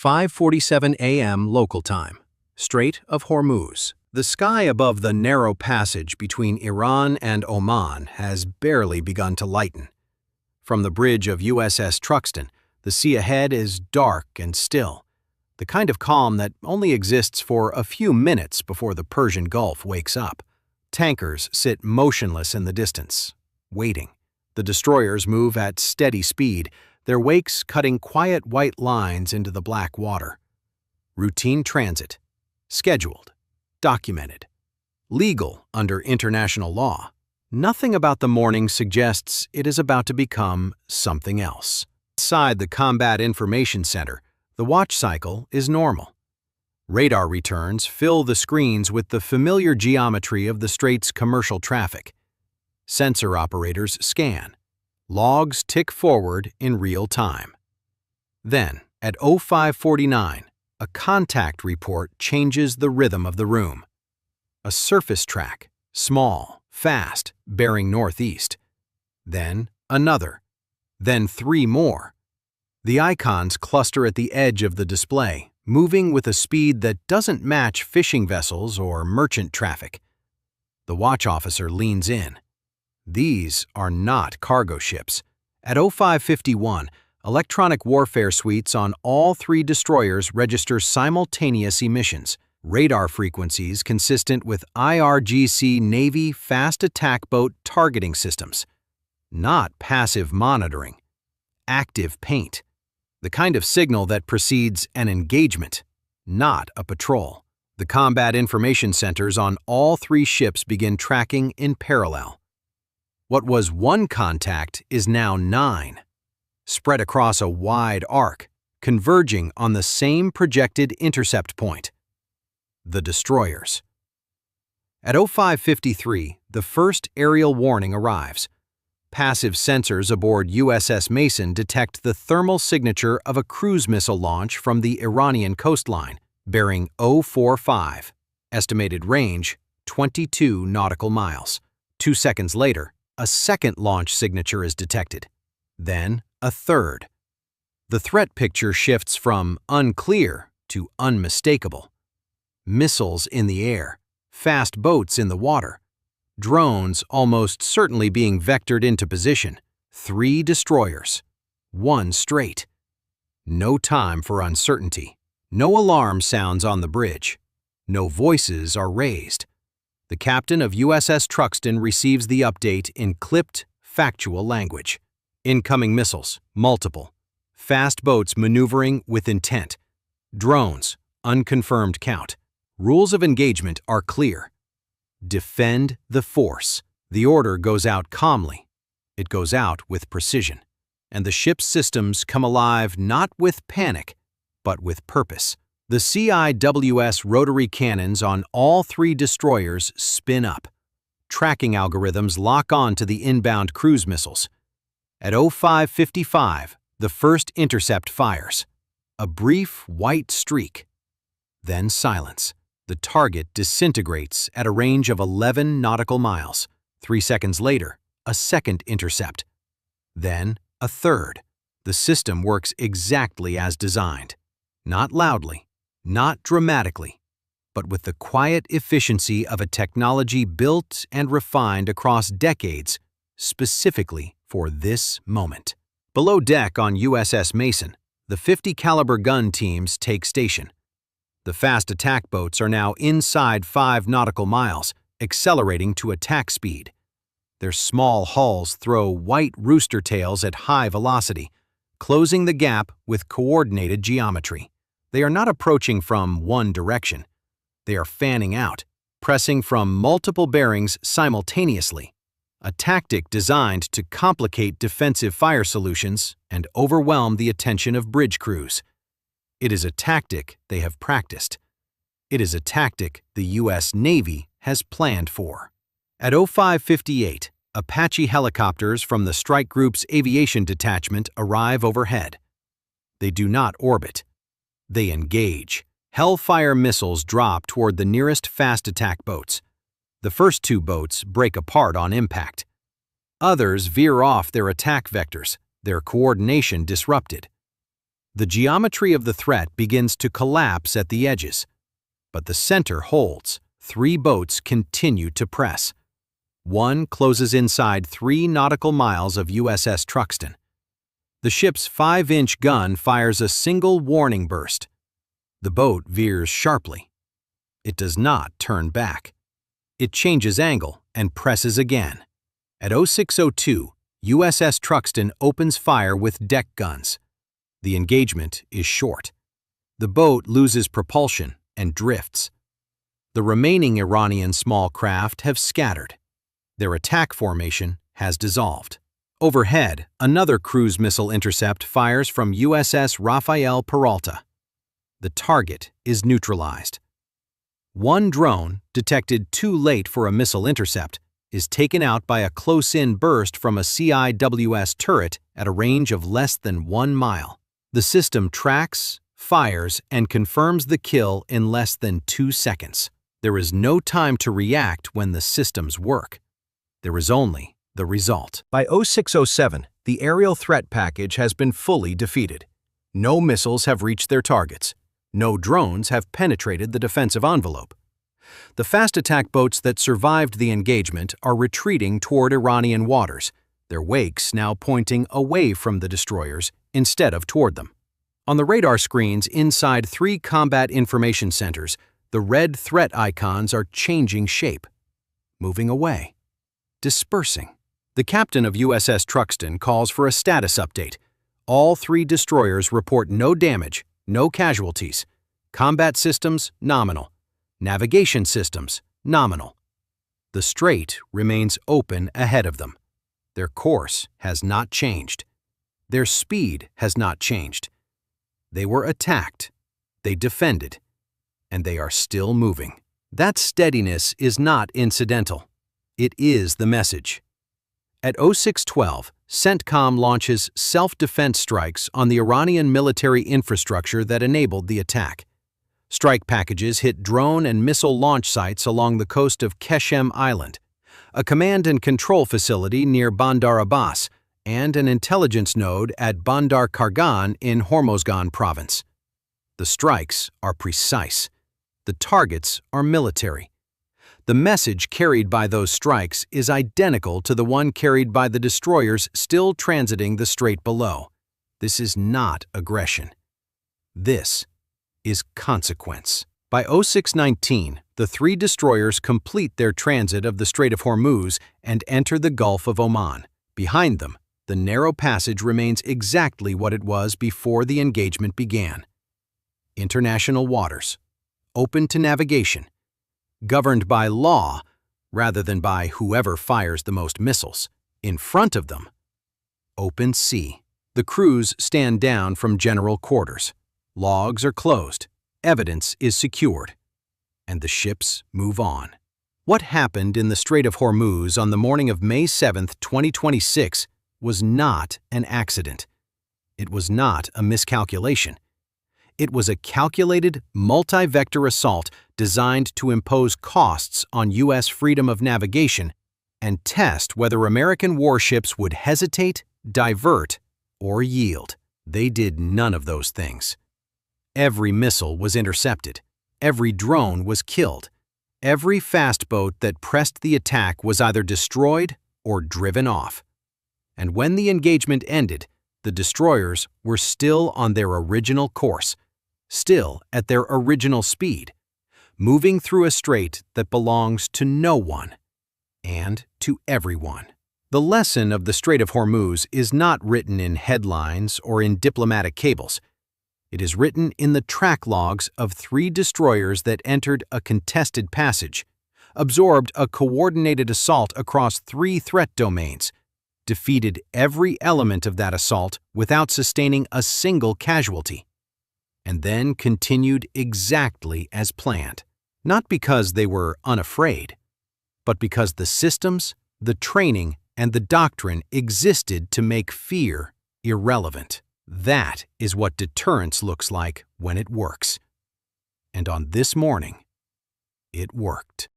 5:47 a.m. local time. Strait of Hormuz. The sky above the narrow passage between Iran and Oman has barely begun to lighten. From the bridge of USS Truxtun, the sea ahead is dark and still, the kind of calm that only exists for a few minutes before the Persian Gulf wakes up. Tankers sit motionless in the distance, waiting. The destroyers move at steady speed, their wakes cutting quiet white lines into the black water. Routine transit. Scheduled. Documented. Legal under international law. Nothing about the morning suggests it is about to become something else. Inside the Combat Information Center, the watch cycle is normal. Radar returns fill the screens with the familiar geometry of the Strait's commercial traffic. Sensor operators scan. Logs tick forward in real time. Then, at 05:49, a contact report changes the rhythm of the room. A surface track, small, fast, bearing northeast. Then another. Then three more. The icons cluster at the edge of the display, moving with a speed that doesn't match fishing vessels or merchant traffic. The watch officer leans in. These are not cargo ships. At 05:51, electronic warfare suites on all three destroyers register simultaneous emissions, radar frequencies consistent with IRGC Navy fast attack boat targeting systems. Not passive monitoring. Active paint. The kind of signal that precedes an engagement, not a patrol. The combat information centers on all three ships begin tracking in parallel. What was one contact is now 9, spread across a wide arc, converging on the same projected intercept point. The destroyers. At 05:53, the first aerial warning arrives. Passive sensors aboard USS Mason detect the thermal signature of a cruise missile launch from the Iranian coastline, bearing 045. Estimated range, 22 nautical miles. 2 seconds later, a second launch signature is detected. Then, a third. The threat picture shifts from unclear to unmistakable. Missiles in the air, fast boats in the water, drones almost certainly being vectored into position. 3 destroyers. 1 Strait. No time for uncertainty. No alarm sounds on the bridge. No voices are raised. The captain of USS Truxtun receives the update in clipped, factual language. Incoming missiles, multiple. Fast boats maneuvering with intent. Drones, unconfirmed count. Rules of engagement are clear. Defend the force. The order goes out calmly. It goes out with precision. And the ship's systems come alive not with panic, but with purpose. The CIWS rotary cannons on all three destroyers spin up. Tracking algorithms lock on to the inbound cruise missiles. At 05:55, the first intercept fires. A brief white streak. Then silence. The target disintegrates at a range of 11 nautical miles. 3 seconds later, a second intercept. Then a third. The system works exactly as designed. Not loudly, not dramatically, but with the quiet efficiency of a technology built and refined across decades, specifically for this moment. Below deck on USS Mason, the 50 caliber gun teams take station. The fast attack boats are now inside 5 nautical miles, accelerating to attack speed. Their small hulls throw white rooster tails at high velocity, closing the gap with coordinated geometry. They are not approaching from one direction. They are fanning out, pressing from multiple bearings simultaneously, a tactic designed to complicate defensive fire solutions and overwhelm the attention of bridge crews. It is a tactic they have practiced. It is a tactic the U.S. Navy has planned for. At 05:58, Apache helicopters from the Strike Group's aviation detachment arrive overhead. They do not orbit. They engage. Hellfire missiles drop toward the nearest fast attack boats. The first 2 boats break apart on impact. Others veer off their attack vectors, their coordination disrupted. The geometry of the threat begins to collapse at the edges, but the center holds. 3 boats continue to press. One closes inside 3 nautical miles of USS Truxtun. The ship's 5-inch gun fires a single warning burst. The boat veers sharply. It does not turn back. It changes angle and presses again. At 06:02, USS Truxtun opens fire with deck guns. The engagement is short. The boat loses propulsion and drifts. The remaining Iranian small craft have scattered. Their attack formation has dissolved. Overhead, another cruise missile intercept fires from USS Rafael Peralta. The target is neutralized. One drone, detected too late for a missile intercept, is taken out by a close-in burst from a CIWS turret at a range of less than 1 mile. The system tracks, fires, and confirms the kill in less than 2 seconds. There is no time to react when the systems work. There is only the result. By 06:07, the aerial threat package has been fully defeated. No missiles have reached their targets. No drones have penetrated the defensive envelope. The fast attack boats that survived the engagement are retreating toward Iranian waters, their wakes now pointing away from the destroyers instead of toward them. On the radar screens inside 3 combat information centers, the red threat icons are changing shape, moving away, dispersing. The captain of USS Truxtun calls for a status update. All 3 destroyers report no damage, no casualties. Combat systems, nominal. Navigation systems, nominal. The Strait remains open ahead of them. Their course has not changed. Their speed has not changed. They were attacked, they defended, and they are still moving. That steadiness is not incidental. It is the message. At 06:12, CENTCOM launches self-defense strikes on the Iranian military infrastructure that enabled the attack. Strike packages hit drone and missile launch sites along the coast of Keshem Island, a command and control facility near Bandar Abbas, and an intelligence node at Bandar Kargan in Hormuzgan province. The strikes are precise. The targets are military. The message carried by those strikes is identical to the one carried by the destroyers still transiting the strait below. This is not aggression. This is consequence. By 06:19, the 3 destroyers complete their transit of the Strait of Hormuz and enter the Gulf of Oman. Behind them, the narrow passage remains exactly what it was before the engagement began. International waters, open to navigation, governed by law rather than by whoever fires the most missiles. In front of them, open sea. The crews stand down from general quarters. Logs are closed. Evidence is secured. And the ships move on. What happened in the Strait of Hormuz on the morning of May 7, 2026 was not an accident. It was not a miscalculation. It was a calculated, multi-vector assault designed to impose costs on U.S. freedom of navigation and test whether American warships would hesitate, divert, or yield. They did none of those things. Every missile was intercepted. Every drone was killed. Every fast boat that pressed the attack was either destroyed or driven off. And when the engagement ended, the destroyers were still on their original course, still at their original speed, moving through a strait that belongs to no one and to everyone. The lesson of the Strait of Hormuz is not written in headlines or in diplomatic cables. It is written in the track logs of 3 destroyers that entered a contested passage, absorbed a coordinated assault across 3 threat domains, defeated every element of that assault without sustaining a single casualty, and then continued exactly as planned. Not because they were unafraid, but because the systems, the training, and the doctrine existed to make fear irrelevant. That is what deterrence looks like when it works. And on this morning, it worked.